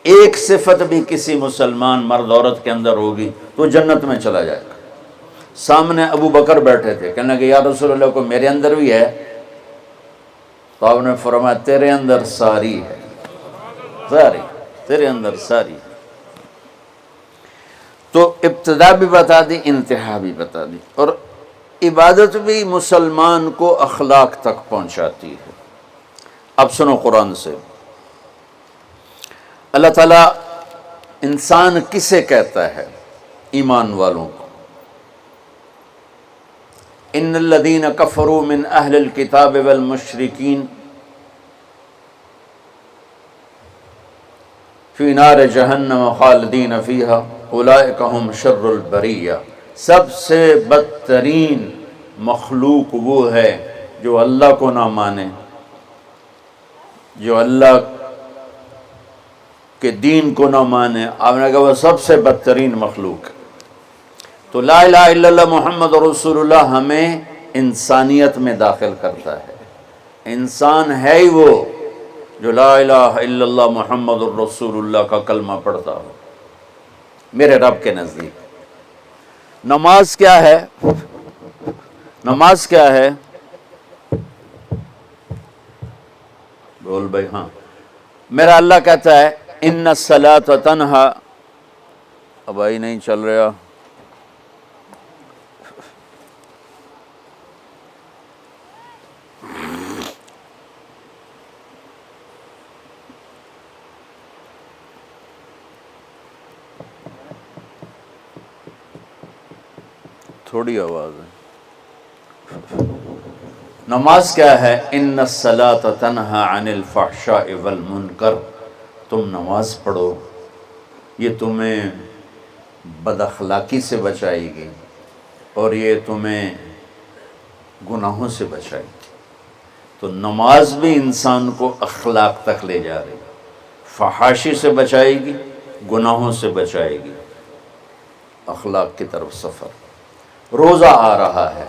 ایک صفت بھی کسی مسلمان مرد عورت کے اندر ہوگی تو جنت میں چلا جائے گا۔ سامنے ابو بکر بیٹھے تھے، کہنے لگے یا رسول اللہ کو میرے اندر بھی ہے؟ تو آپ نے فرمایا تیرے اندر ساری ہے، ساری، تیرے اندر ساری۔ تو ابتدا بھی بتا دی، انتہا بھی بتا دی، اور عبادت بھی مسلمان کو اخلاق تک پہنچاتی ہے۔ اب سنو قرآن سے، اللہ تعالیٰ انسان کسے کہتا ہے؟ ایمان والوں کو۔ ان الذین کفروا من اہل الکتاب والمشرکین فی نار جہنم خالدین فیہا اولئک ہم شر البریہ، سب سے بدترین مخلوق وہ ہے جو اللہ کو نہ مانے، جو اللہ کہ دین کو نہ مانے۔ آپ نے کہا وہ سب سے بدترین مخلوق ہے۔ تو لا الہ الا اللہ محمد رسول اللہ ہمیں انسانیت میں داخل کرتا ہے۔ انسان ہے ہی وہ جو لا الہ الا اللہ محمد رسول اللہ کا کلمہ پڑھتا ہو۔ میرے رب کے نزدیک نماز کیا ہے؟ نماز کیا ہے؟ بول بھائی ہاں۔ میرا اللہ کہتا ہے ان الصلاۃ تنہا، اب آئی نہیں چل رہا، تھوڑی آواز ہے۔ نماز کیا ہے؟ ان الصلاۃ تنہا عن الفحشاء والمنکر، تم نماز پڑھو، یہ تمہیں بد اخلاقی سے بچائے گی اور یہ تمہیں گناہوں سے بچائے گی۔ تو نماز بھی انسان کو اخلاق تک لے جا رہی، فحاشی سے بچائے گی، گناہوں سے بچائے گی، اخلاق کی طرف سفر۔ روزہ آ رہا ہے،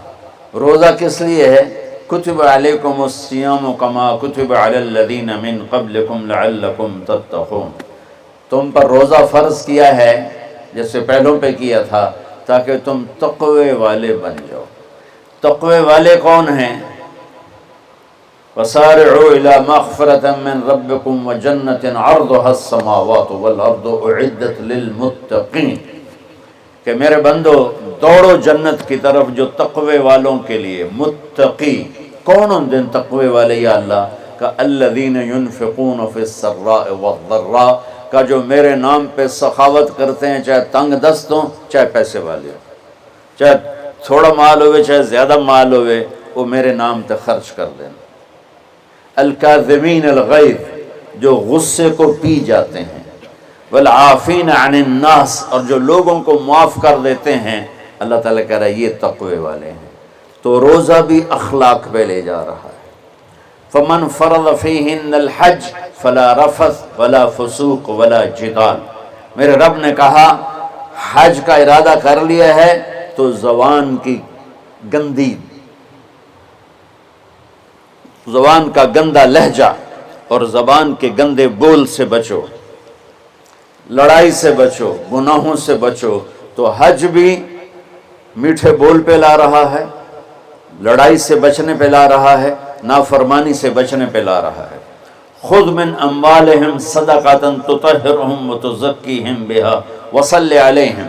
روزہ کس لیے ہے؟ کتب علیکم الصیام کما کتب علی الذین من قبلکم لعلکم تتقون، تم پر روزہ فرض کیا ہے جیسے پہلوں پہ کیا تھا تاکہ تم تقوی والے بن جاؤ۔ تقوی والے کون ہیں؟ وسارعوا الی مغفرۃ من ربکم وجنۃ عرضها السماوات والارض اعدت للمتقین، کہ میرے بندو دوڑو جنت کی طرف جو تقوی والوں کے لیے۔ متقی کون ان دن تقوی والے یا اللہ کا؟ الذین ينفقون فی السراء والضراء، کا جو میرے نام پہ سخاوت کرتے ہیں، چاہے تنگ دست ہوں چاہے پیسے والے ہوں، چاہے تھوڑا مال ہوئے چاہے زیادہ مال ہوئے، وہ میرے نام پہ خرچ کر دینا۔ الکاظمین الغیظ، جو غصے کو پی جاتے ہیں، والعافین عن الناس، اور جو لوگوں کو معاف کر دیتے ہیں۔ اللہ تعالیٰ کہہ رہا ہے یہ تقوی والے ہیں۔ تو روزہ بھی اخلاق پہ لے جا رہا ہے۔ فمن فرض فیہن الحج فلا رفث ولا فسوق ولا جدال، میرے رب نے کہا حج کا ارادہ کر لیا ہے تو زبان کی گندی زبان کا گندا لہجہ اور زبان کے گندے بول سے بچو، لڑائی سے بچو، گناہوں سے بچو۔ تو حج بھی میٹھے بول پہ لا رہا ہے، لڑائی سے بچنے پہ لا رہا ہے، نافرمانی سے بچنے پہ لا رہا ہے۔ خذ من اموالہم صدقۃ تطہرہم وتزکیہم بہا وصلی علیہم،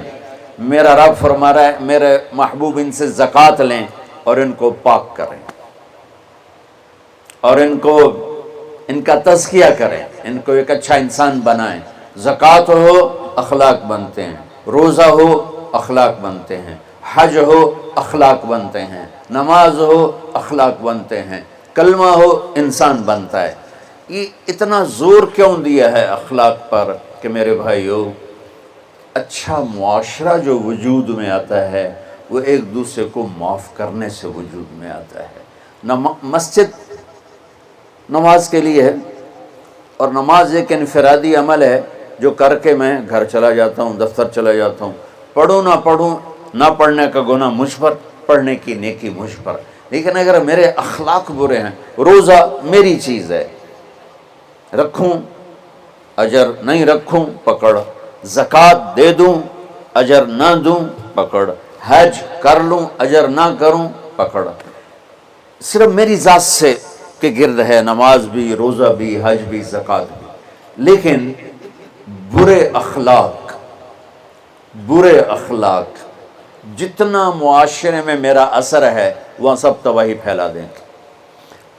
میرا رب فرما رہا ہے میرے محبوب ان سے زکوٰۃ لیں اور ان کو پاک کریں اور ان کا تزکیہ کریں، ان کو ایک اچھا انسان بنائیں۔ زکوٰۃ ہو اخلاق بنتے ہیں، روزہ ہو اخلاق بنتے ہیں، حج ہو اخلاق بنتے ہیں، نماز ہو اخلاق بنتے ہیں، کلمہ ہو انسان بنتا ہے۔ یہ اتنا زور کیوں دیا ہے اخلاق پر کہ میرے بھائیو، اچھا معاشرہ جو وجود میں آتا ہے وہ ایک دوسرے کو معاف کرنے سے وجود میں آتا ہے۔ مسجد نماز کے لیے ہے، اور نماز ایک انفرادی عمل ہے جو کر کے میں گھر چلا جاتا ہوں، دفتر چلا جاتا ہوں، پڑھوں نہ پڑھوں، نہ پڑھنے کا گناہ مجھ پر، پڑھنے کی نیکی مجھ پر۔ لیکن اگر میرے اخلاق برے ہیں، روزہ میری چیز ہے، رکھوں اجر، نہیں رکھوں پکڑ، زکوٰۃ دے دوں اجر نہ دوں پکڑ، حج کر لوں اجر نہ کروں پکڑ، صرف میری ذات سے کے گرد ہے، نماز بھی، روزہ بھی، حج بھی، زکوٰۃ بھی۔ لیکن برے اخلاق جتنا معاشرے میں میرا اثر ہے وہاں سب تباہی پھیلا دیں گے،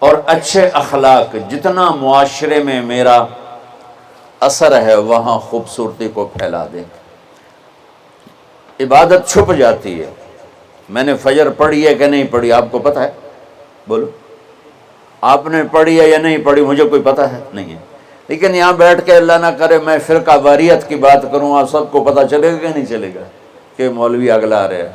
اور اچھے اخلاق جتنا معاشرے میں میرا اثر ہے وہاں خوبصورتی کو پھیلا دیں گے۔ عبادت چھپ جاتی ہے۔ میں نے فجر پڑھی ہے کہ نہیں پڑھی آپ کو پتہ ہے؟ بولو، آپ نے پڑھی ہے یا نہیں پڑھی؟ مجھے کوئی پتہ ہے نہیں ہے۔ لیکن یہاں بیٹھ کے اللہ نہ کرے میں فرقہ واریت کی بات کروں، آپ سب کو پتہ چلے گا کہ نہیں چلے گا کہ مولوی اگلا رہے ہیں،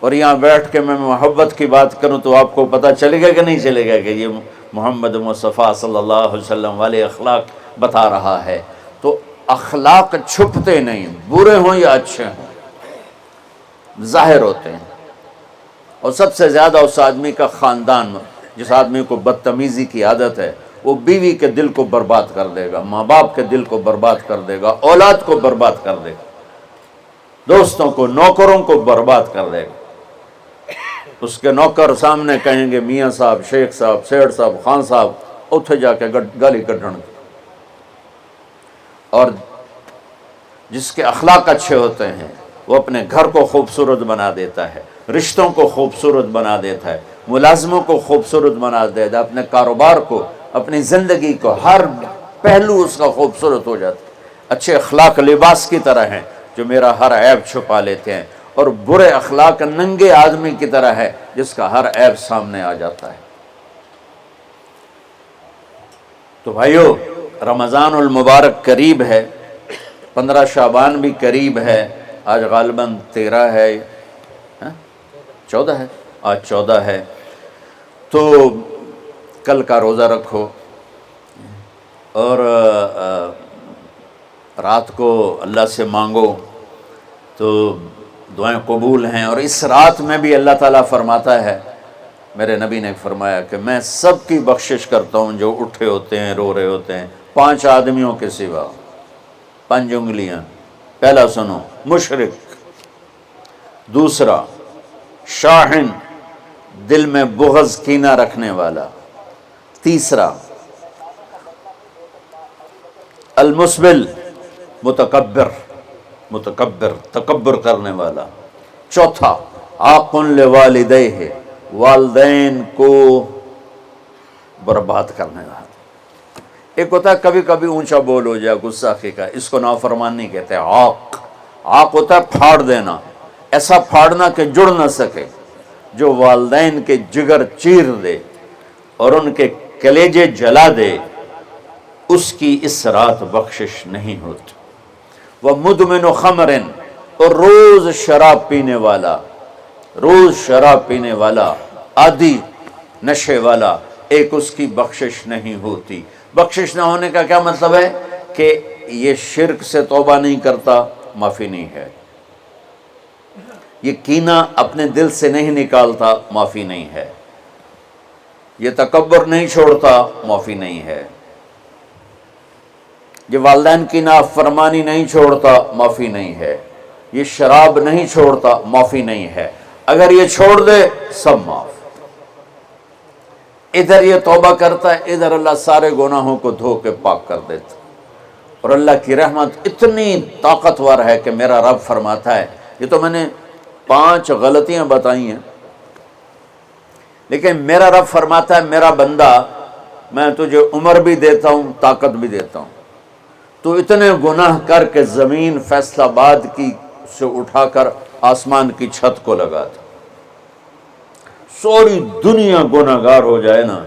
اور یہاں بیٹھ کے میں محبت کی بات کروں تو آپ کو پتہ چلے گا کہ نہیں چلے گا کہ یہ محمد مصطفیٰ صلی اللہ علیہ وسلم والے اخلاق بتا رہا ہے۔ تو اخلاق چھپتے نہیں، برے ہوں یا اچھے ہوں، ظاہر ہوتے ہیں۔ اور سب سے زیادہ اس آدمی کا خاندان، جس آدمی کو بدتمیزی کی عادت ہے، وہ بیوی کے دل کو برباد کر دے گا، ماں باپ کے دل کو برباد کر دے گا، اولاد کو برباد کر دے گا، دوستوں کو، نوکروں کو برباد کر دے گا۔ اس کے نوکر سامنے کہیں گے میاں صاحب، شیخ صاحب، سیٹھ صاحب، خان صاحب، اتھے جا کے گالی کڈن۔ اور جس کے اخلاق اچھے ہوتے ہیں وہ اپنے گھر کو خوبصورت بنا دیتا ہے، رشتوں کو خوبصورت بنا دیتا ہے، ملازموں کو خوبصورت بنا دیتا ہے، اپنے کاروبار کو، اپنی زندگی کو، ہر پہلو اس کا خوبصورت ہو جاتا ہے۔ اچھے اخلاق لباس کی طرح ہیں جو میرا ہر عیب چھپا لیتے ہیں، اور برے اخلاق ننگے آدمی کی طرح ہے جس کا ہر عیب سامنے آ جاتا ہے۔ تو بھائیو، رمضان المبارک قریب ہے، 15 شعبان بھی قریب ہے، آج غالباً 13 ہے، 14 ہے، آج 14 ہے۔ تو کل کا روزہ رکھو، اور رات کو اللہ سے مانگو تو دعائیں قبول ہیں۔ اور اس رات میں بھی اللہ تعالیٰ فرماتا ہے، میرے نبی نے فرمایا کہ میں سب کی بخشش کرتا ہوں جو اٹھے ہوتے ہیں، رو رہے ہوتے ہیں، 5 آدمیوں کے سوا، 5 انگلیاں۔ پہلا سنو، مشرک، دوسرا شاحن، دل میں بغض کینہ رکھنے والا، تیسرا المسبل، متکبر، تکبر کرنے والا، چوتھا عاق لوالدیہ، والدین کو برباد کرنے والا۔ ایک ہوتا ہے کبھی کبھی اونچا بول ہو جائے، گستاخی کا، اس کو نافرمانی کہتے ہیں۔ عاق ہوتا ہے پھاڑ دینا، ایسا پھاڑنا کہ جڑ نہ سکے، جو والدین کے جگر چیر دے اور ان کے کلیجے جلا دے، اس کی اس رات بخشش نہیں ہوتی۔ وَمُدْمِنُ خَمْرٍ، اور روز شراب پینے والا، عادی نشے والا، ایک اس کی بخشش نہیں ہوتی۔ بخشش نہ ہونے کا کیا مطلب ہے؟ کہ یہ شرک سے توبہ نہیں کرتا، معافی نہیں ہے، یہ کینہ اپنے دل سے نہیں نکالتا، معافی نہیں ہے، یہ تکبر نہیں چھوڑتا، معافی نہیں ہے۔ یہ والدین کی نافرمانی نہیں چھوڑتا، معافی نہیں ہے۔ یہ شراب نہیں چھوڑتا، معافی نہیں ہے۔ اگر یہ چھوڑ دے سب معاف۔ ادھر یہ توبہ کرتا ہے، ادھر اللہ سارے گناہوں کو دھو کے پاک کر دیتا۔ اور اللہ کی رحمت اتنی طاقتور ہے کہ میرا رب فرماتا ہے، یہ تو میں نے 5 غلطیاں بتائی ہیں، لیکن میرا رب فرماتا ہے میرا بندہ میں تجھے عمر بھی دیتا ہوں، طاقت بھی دیتا ہوں، تو اتنے گناہ کر کے زمین فیصل آباد کی سے اٹھا کر آسمان کی چھت کو لگا دے، ساری دنیا گناہ گار ہو جائے نا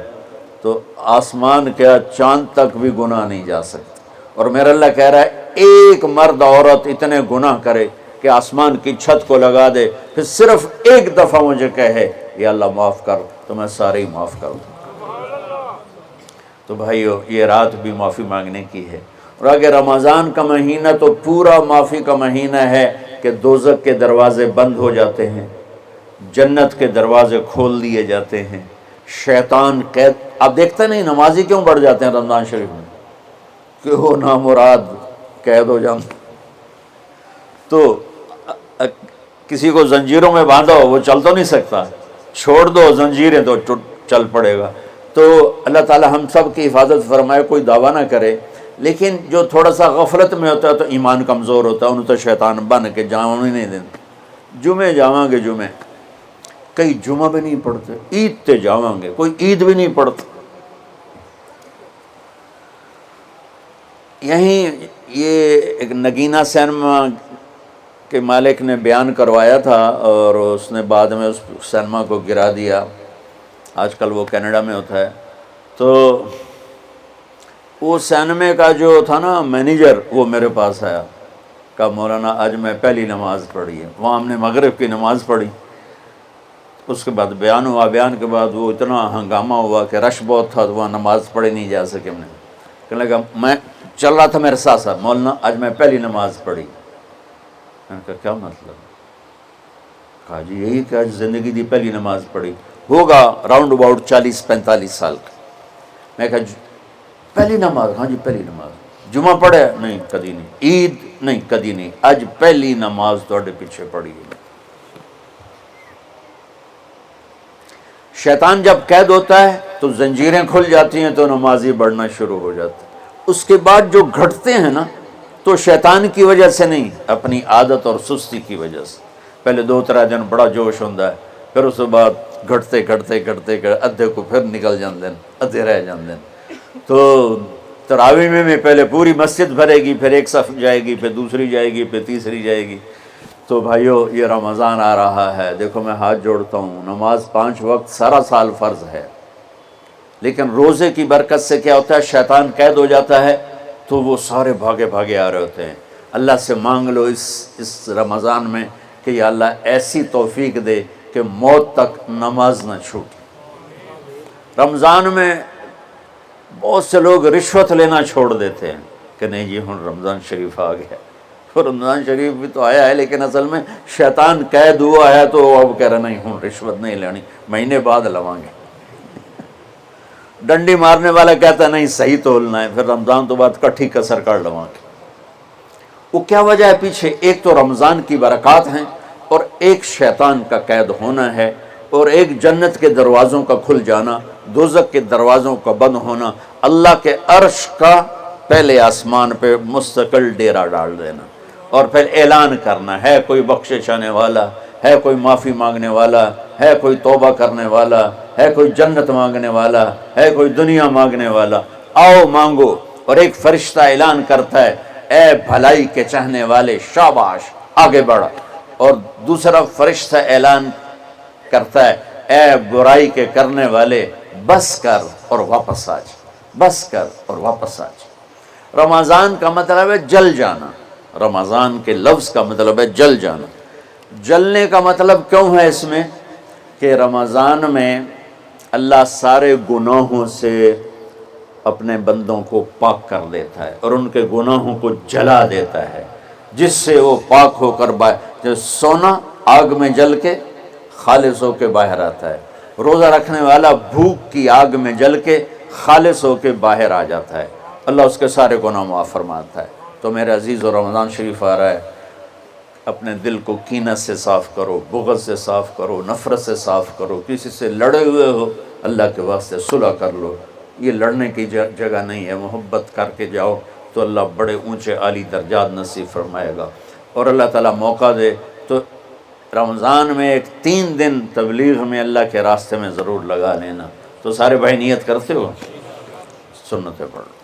تو آسمان کیا چاند تک بھی گناہ نہیں جا سکتا۔ اور میرا اللہ کہہ رہا ہے ایک مرد عورت اتنے گناہ کرے کہ آسمان کی چھت کو لگا دے، پھر صرف ایک دفعہ مجھے کہے یا اللہ معاف کر، تو میں سارے ہی معاف کر دوں۔ تو بھائیو یہ رات بھی معافی مانگنے کی ہے۔ اور اگر رمضان کا مہینہ تو پورا معافی کا مہینہ ہے کہ دوزخ کے دروازے بند ہو جاتے ہیں، جنت کے دروازے کھول دیے جاتے ہیں، شیطان قید۔ آپ دیکھتے نہیں نمازی کیوں بڑھ جاتے ہیں رمضان شریف میں؟ کہ وہ نامراد قید ہو جاتے، تو کسی کو زنجیروں میں باندھو وہ چل تو نہیں سکتا، چھوڑ دو زنجیریں تو چل پڑے گا۔ تو اللہ تعالی ہم سب کی حفاظت فرمائے، کوئی دعویٰ نہ کرے، لیکن جو تھوڑا سا غفلت میں ہوتا ہے تو ایمان کمزور ہوتا ہے، انہوں تو شیطان بن کے جاؤں ہی نہیں دیتے۔ جمعے جاواں گے، جمعے کئی جمعہ بھی نہیں پڑھتے، عید تے جاواں گے، کوئی عید بھی نہیں پڑھتا۔ یہیں یہ ایک نگینہ سینما کے مالک نے بیان کروایا تھا اور اس نے بعد میں اس سینما کو گرا دیا، آج کل وہ کینیڈا میں ہوتا ہے۔ تو وہ سینمے کا جو تھا نا مینیجر، وہ میرے پاس آیا، کہا مولانا آج میں پہلی نماز پڑھی ہے۔ وہاں ہم نے مغرب کی نماز پڑھی، اس کے بعد بیان ہوا، بیان کے بعد وہ اتنا ہنگامہ ہوا کہ رش بہت تھا تو وہاں نماز پڑھی نہیں جا سکے۔ ہم نے کہنے لگا، میں چل رہا تھا میرے ساتھ ساتھ، مولانا آج میں پہلی نماز پڑھی۔ میں نے کہا کیا مطلب؟ کہا جی یہی کہ آج زندگی دی پہلی نماز پڑھی، ہوگا راؤنڈ اباؤٹ 40-45 سال کا۔ میں کہا پہلی نماز؟ ہاں جی پہلی نماز۔ جمعہ پڑھے؟ نہیں کدی نہیں۔ عید؟ نہیں کدی نہیں، آج پہلی نماز تھوڑے پیچھے پڑھی ہے۔ شیطان جب قید ہوتا ہے تو زنجیریں کھل جاتی ہیں تو نمازی بڑھنا شروع ہو جاتا ہے۔ اس کے بعد جو گھٹتے ہیں نا تو شیطان کی وجہ سے نہیں، اپنی عادت اور سستی کی وجہ سے۔ پہلے 2-3 دن بڑا جوش ہوتا ہے، پھر اس کے بعد گھٹتے ادھے کو پھر نکل جاندے ہیں، ادھے رہ جاندے ہیں۔ تو تراویح میں پہلے پوری مسجد بھرے گی، پھر ایک صف جائے گی، پھر دوسری جائے گی، پھر تیسری جائے گی۔ تو بھائیو یہ رمضان آ رہا ہے، دیکھو میں ہاتھ جوڑتا ہوں، نماز 5 وقت سارا سال فرض ہے، لیکن روزے کی برکت سے کیا ہوتا ہے، شیطان قید ہو جاتا ہے تو وہ سارے بھاگے آ رہے ہوتے ہیں۔ اللہ سے مانگ لو اس رمضان میں کہ یا اللہ ایسی توفیق دے کہ موت تک نماز نہ چھوٹے۔ رمضان میں بہت سے لوگ رشوت لینا چھوڑ دیتے ہیں کہ نہیں جی ہن رمضان شریف آ گیا۔ رمضان شریف بھی تو آیا ہے، لیکن اصل میں شیطان قید ہوا ہے تو اب کہہ رہا نہیں ہن رشوت نہیں لینی، مہینے بعد لواں گے۔ ڈنڈی مارنے والا کہتا ہے نہیں صحیح تولنا ہے، پھر رمضان تو بعد کٹھی کسر کر لواں گے۔ وہ کیا وجہ ہے پیچھے؟ ایک تو رمضان کی برکات ہیں، اور ایک شیطان کا قید ہونا ہے، اور ایک جنت کے دروازوں کا کھل جانا، دوزخ کے دروازوں کا بند ہونا، اللہ کے عرش کا پہلے آسمان پہ مستقل ڈیرا ڈال دینا، اور پھر اعلان کرنا ہے کوئی بخشش آنے والا ہے، کوئی معافی مانگنے والا ہے، کوئی توبہ کرنے والا ہے، کوئی جنت مانگنے والا ہے، کوئی دنیا مانگنے والا، آؤ مانگو۔ اور ایک فرشتہ اعلان کرتا ہے اے بھلائی کے چاہنے والے شاباش آگے بڑھا، اور دوسرا فرشتہ اعلان کرتا ہے اے برائی کے کرنے والے بس کر اور واپس آ جا، بس کر اور واپس آ جا۔ رمضان کا مطلب ہے جل جانا، رمضان کے لفظ کا مطلب ہے جل جانا۔ جلنے کا مطلب کیوں ہے اس میں کہ رمضان میں اللہ سارے گناہوں سے اپنے بندوں کو پاک کر دیتا ہے اور ان کے گناہوں کو جلا دیتا ہے، جس سے وہ پاک ہو کر جو سونا آگ میں جل کے خالص ہو کے باہر آتا ہے، روزہ رکھنے والا بھوک کی آگ میں جل کے خالص ہو کے باہر آ جاتا ہے، اللہ اس کے سارے گناہ معاف فرماتا ہے۔ تو میرے عزیزو، رمضان شریف آ رہا ہے، اپنے دل کو کینت سے صاف کرو، بغض سے صاف کرو، نفرت سے صاف کرو، کسی سے لڑے ہوئے ہو اللہ کے واسطے صلح کر لو، یہ لڑنے کی جگہ نہیں ہے، محبت کر کے جاؤ تو اللہ بڑے اونچے عالی درجات نصیب فرمائے گا۔ اور اللہ تعالیٰ موقع دے تو رمضان میں ایک 3 دن تبلیغ میں اللہ کے راستے میں ضرور لگا لینا۔ تو سارے بھائی نیت کرتے ہو؟ سنتیں پڑھ لو۔